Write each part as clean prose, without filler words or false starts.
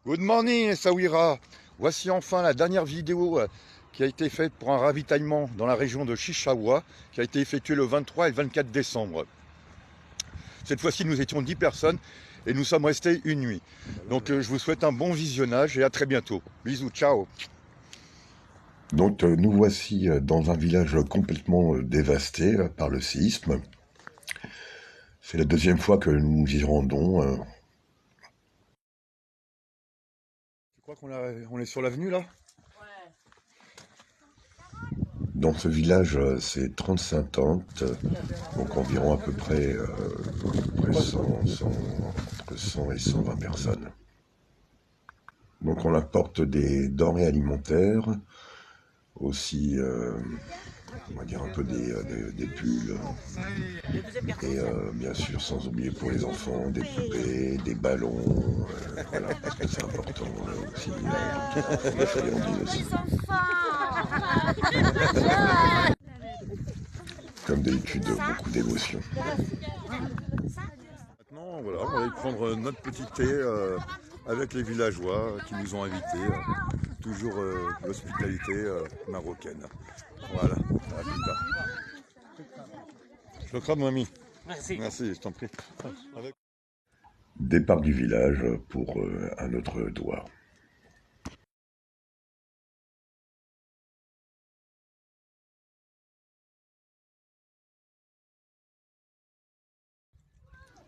Good morning, Sawira. Voici enfin la dernière vidéo qui a été faite pour un ravitaillement dans la région de Chichaoua, qui a été effectué le 23 et le 24 décembre. Cette fois-ci, nous étions 10 personnes et nous sommes restés une nuit. Donc je vous souhaite un bon visionnage et à très bientôt. Bisous, ciao. Donc nous voici dans un village complètement dévasté par le séisme. C'est la deuxième fois que nous y rendons. Tu crois qu'on est sur l'avenue là? Dans ce village, c'est 35 tentes, donc environ à peu près, 100, entre 100 et 120 personnes. Donc on apporte des denrées alimentaires, aussi on va dire un peu des pulls, et bien sûr sans oublier pour les enfants des poupées, des ballons, voilà, parce que c'est important aussi, des friandises aussi. Comme d'habitude, beaucoup d'émotions. Maintenant, voilà, on va aller prendre notre petit thé avec les villageois qui nous ont invités. Toujours l'hospitalité marocaine. Voilà, à plus tard. Je le crame, mon ami. Merci. Merci, je t'en prie. Départ du village pour un autre doigt.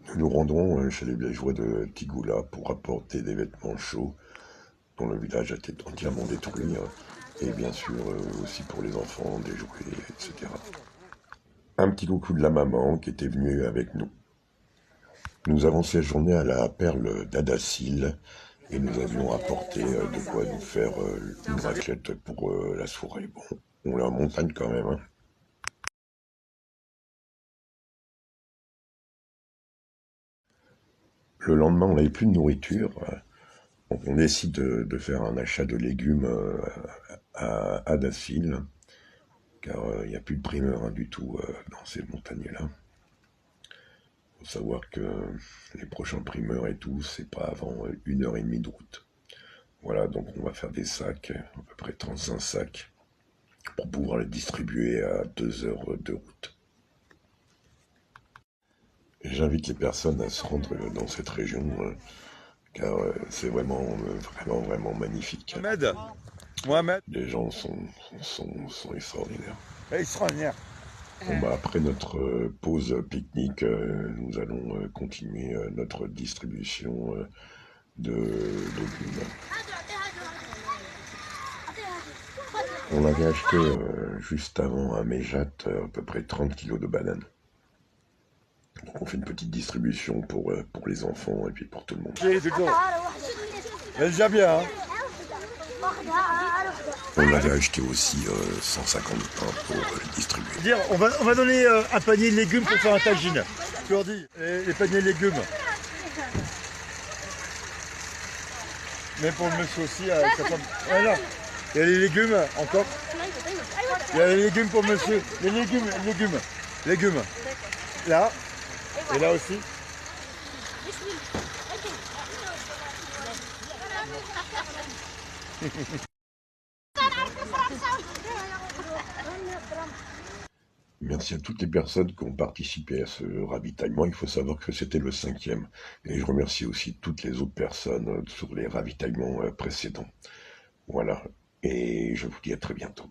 Nous nous rendons chez les villageois de Tigoula pour apporter des vêtements chauds dont le village a été entièrement détruit, et bien sûr aussi pour les enfants, des jouets, etc. Un petit coucou de la maman qui était venue avec nous. Nous avons séjourné à la perle d'Adassil et nous avions apporté de quoi nous faire une raclette pour la soirée. Bon, on est en montagne quand même, hein. Le lendemain, on n'avait plus de nourriture, donc on décide de faire un achat de légumes à Adassil, car il n'y a plus de primeur du tout dans ces montagnes-là. Il faut savoir que les prochains primeurs et tout, c'est pas avant 1h30 de route. Voilà, donc on va faire des sacs, à peu près 35 sacs, pour pouvoir les distribuer à 2 heures de route. Et j'invite les personnes à se rendre dans cette région, car c'est vraiment magnifique. Mohamed. Les gens sont extraordinaires. Extraordinaire. Bon, bah, après notre pause pique-nique, nous allons continuer notre distribution de légumes. On avait acheté juste avant à Méjat à peu près 30 kilos de bananes. Donc on fait une petite distribution pour les enfants et puis pour tout le monde. Elle déjà bien, hein. On avait acheté aussi 150 pains pour les distribuer. Dire, on va donner un panier de légumes pour faire un tagine. Tu leur dis, les paniers de légumes. Mais pour le monsieur aussi, voilà. Il y a les légumes encore. Il y a les légumes pour monsieur. Les légumes. Là. Et là aussi. Merci à toutes les personnes qui ont participé à ce ravitaillement. Il faut savoir que c'était le 5e. Et je remercie aussi toutes les autres personnes sur les ravitaillements précédents. Voilà. Et je vous dis à très bientôt.